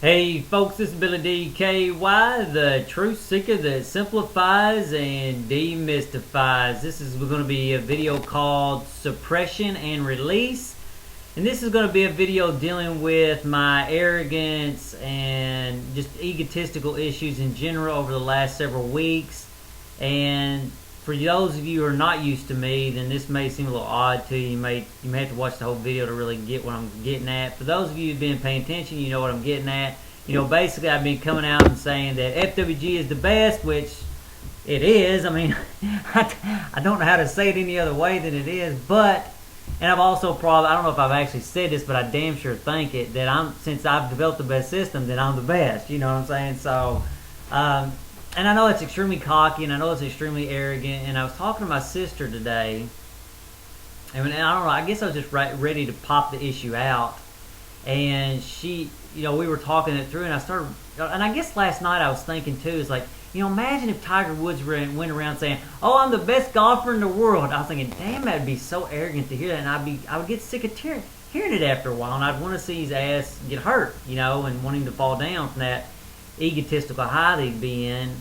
Hey folks, this is Billy DKY, the truth seeker that simplifies and demystifies. This is going to be a video called Suppression and Release. And this is going to be a video dealing with my arrogance and just egotistical issues in general over the last several weeks. And for those of you who are not used to me, then this may seem a little odd to you. You may have to watch the whole video to really get what I'm getting at. For those of you who've been paying attention, you know what I'm getting at. You know, basically I've been coming out and saying that FWG is the best, which it is. I mean, I don't know how to say it any other way than it is, but, and I've also I don't know if I've actually said this, but I damn sure think it, that since I've developed the best system, that I'm the best, you know what I'm saying? So, and I know it's extremely cocky, and I know it's extremely arrogant, and I was talking to my sister today, and I don't know, I guess I was just ready to pop the issue out, and she, you know, we were talking it through, and I guess last night I was thinking too, it's like, you know, imagine if Tiger Woods went around saying, "Oh, I'm the best golfer in the world." I was thinking, damn, that'd be so arrogant to hear that, and I would get sick of hearing it after a while, and I'd want to see his ass get hurt, you know, and want him to fall down from that egotistical high they'd be in.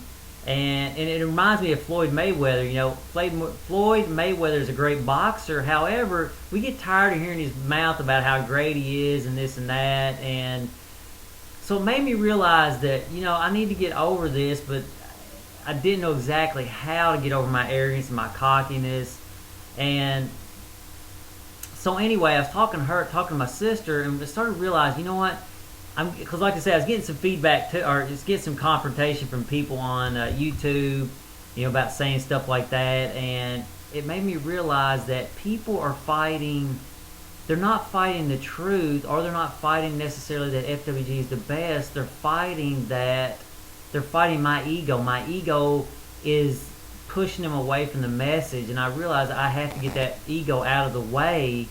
And it reminds me of Floyd Mayweather. You know, Floyd Mayweather is a great boxer. However, we get tired of hearing his mouth about how great he is and this and that. And so it made me realize that, you know, I need to get over this, but I didn't know exactly how to get over my arrogance and my cockiness. And so anyway, I was talking to my sister, and I started to realize, you know what? Because like I said, I was getting some feedback or just getting some confrontation from people on YouTube, you know, about saying stuff like that, and it made me realize that people are fighting. They're not fighting the truth, or they're not fighting necessarily that FWG is the best. They're fighting my ego. My ego is pushing them away from the message, and I realize I have to get that ego out of the way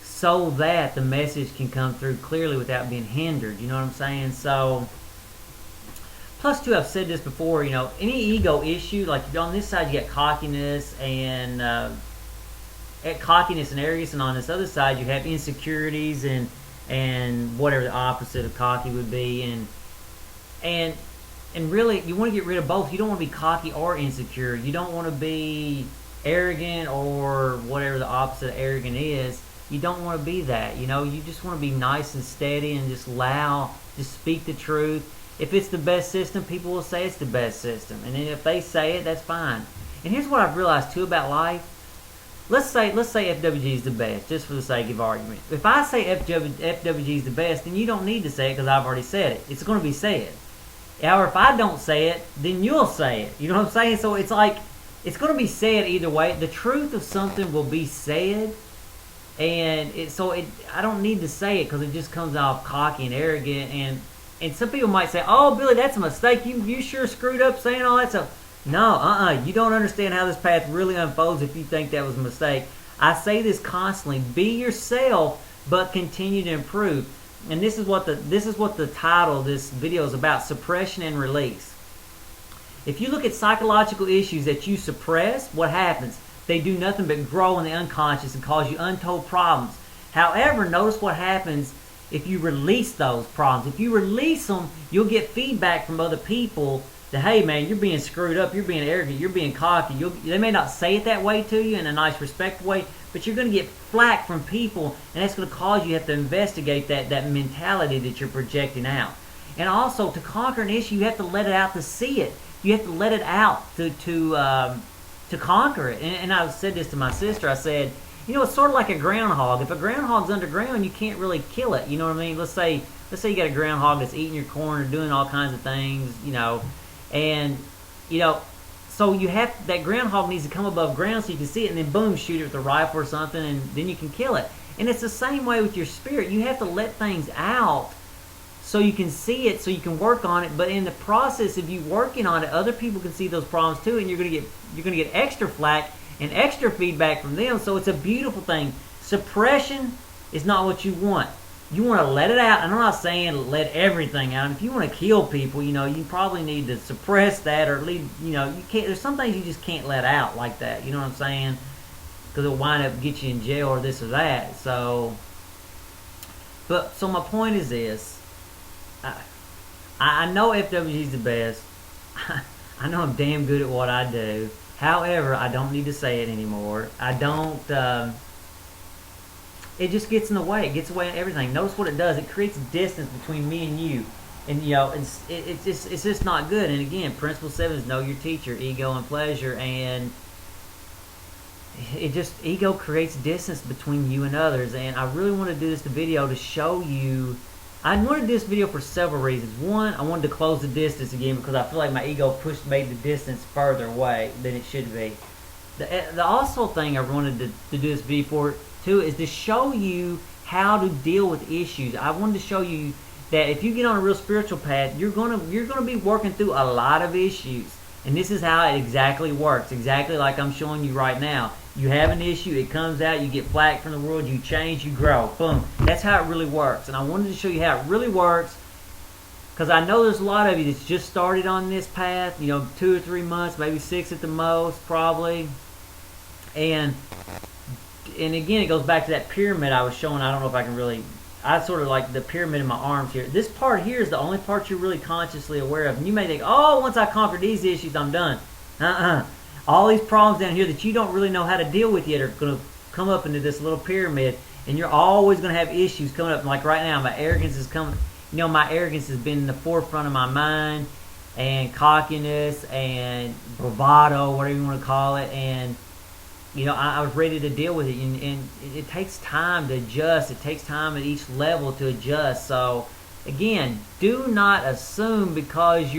so that the message can come through clearly without being hindered. You know what I'm saying? So, plus too, I've said this before, you know, any ego issue, like on this side you got cockiness and arrogance, and on this other side you have insecurities and whatever the opposite of cocky would be, and really you want to get rid of both. You don't want to be cocky or insecure. You don't want to be arrogant or whatever the opposite of arrogant is. You don't want to be that, you know. You just want to be nice and steady and just speak the truth. If it's the best system, people will say it's the best system, and then if they say it, that's fine. And here's what I've realized too about life. Let's say FWG is the best, just for the sake of argument. If I say FWG is the best, then you don't need to say it because I've already said it. It's going to be said. However, if I don't say it, then you'll say it. You know what I'm saying? So it's like, it's going to be said either way. The truth of something will be said. And I don't need to say it because it just comes off cocky and arrogant. And some people might say, "Oh, Billy, that's a mistake. You sure screwed up saying all that stuff." No, you don't understand how this path really unfolds if you think that was a mistake. I say this constantly: be yourself, but continue to improve. And this is what the title of this video is about: suppression and release. If you look at psychological issues that you suppress, what happens? They do nothing but grow in the unconscious and cause you untold problems. However, notice what happens if you release those problems. If you release them, you'll get feedback from other people that, hey man, you're being screwed up, you're being arrogant, you're being cocky. They may not say it that way to you in a nice, respectful way, but you're going to get flack from people, and that's going to cause you to have to investigate that mentality that you're projecting out. And also, to conquer an issue, you have to let it out to see it. You have to let it out to conquer it. And I said this to my sister. I said, you know, it's sort of like a groundhog. If a groundhog's underground, you can't really kill it. You know what I mean? Let's say you got a groundhog that's eating your corn or doing all kinds of things, you know, and, you know, so that groundhog needs to come above ground so you can see it, and then boom, shoot it with a rifle or something, and then you can kill it. And it's the same way with your spirit. You have to let things out so you can see it, so you can work on it. But in the process of you working on it, other people can see those problems too, and you're gonna get extra flack and extra feedback from them. So it's a beautiful thing. Suppression is not what you want. You want to let it out. And I'm not saying let everything out. If you want to kill people, you know, you probably need to suppress that, or at least, you know, you can't. There's some things you just can't let out like that. You know what I'm saying? Because it'll wind up get you in jail or this or that. So my point is this. I know FWG is the best. I know I'm damn good at what I do. However, I don't need to say it anymore. I don't. It just gets in the way. It gets away in everything. Notice what it does. It creates distance between me and you, and it's just not good. And again, principle 7 is know your teacher, ego and pleasure, and ego creates distance between you and others. And I really want to do this video to show you. I wanted to do this video for several reasons. One, I wanted to close the distance again because I feel like my ego made the distance further away than it should be. The also thing I wanted to do this video for too is to show you how to deal with issues. I wanted to show you that if you get on a real spiritual path, you're gonna be working through a lot of issues, and this is how it exactly works, exactly like I'm showing you right now. You have an issue, it comes out, you get flack from the world, you change, you grow, boom. That's how it really works, and I wanted to show you how it really works because I know there's a lot of you that's just started on this path, 2 or 3 months, maybe 6 at the most, probably. And again, it goes back to that pyramid I was showing. I don't know if I can really, I sort of like the pyramid in my arms here. This part here is the only part you're really consciously aware of. And you may think, oh, once I conquer these issues, I'm done. All these problems down here that you don't really know how to deal with yet are going to come up into this little pyramid, and you're always going to have issues coming up. Like right now, my arrogance is coming. My arrogance has been in the forefront of my mind, and cockiness and bravado, whatever you want to call it, and I was ready to deal with it, and it takes time to adjust. It takes time at each level to adjust. So again, do not assume because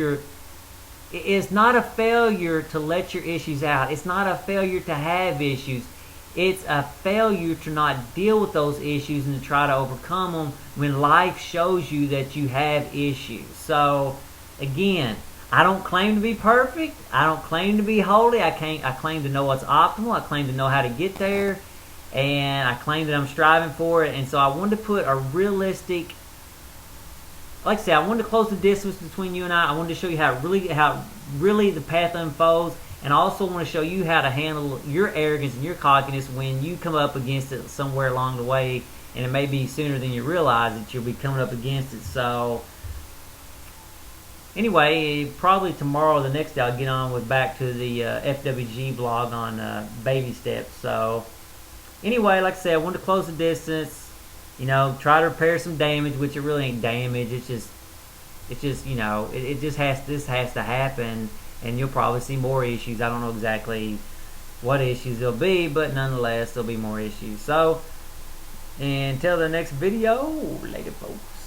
it's not a failure to let your issues out. It's not a failure to have issues. It's a failure to not deal with those issues and to try to overcome them when life shows you that you have issues. So again, I don't claim to be perfect. I don't claim to be holy. I claim to know what's optimal. I claim to know how to get there, and I claim that I'm striving for it. And so I wanted to put a realistic, like I said, I wanted to close the distance between you and I. I wanted to show you how really the path unfolds, and I also want to show you how to handle your arrogance and your cockiness when you come up against it somewhere along the way, and it may be sooner than you realize that you'll be coming up against it. So anyway, probably tomorrow or the next day I'll get on with back to the FWG blog on baby steps. So anyway, like I said, I wanted to close the distance. Try to repair some damage, which it really ain't damage. It's just this has to happen, and you'll probably see more issues. I don't know exactly what issues there'll be, but nonetheless, there'll be more issues. So until the next video, later, folks.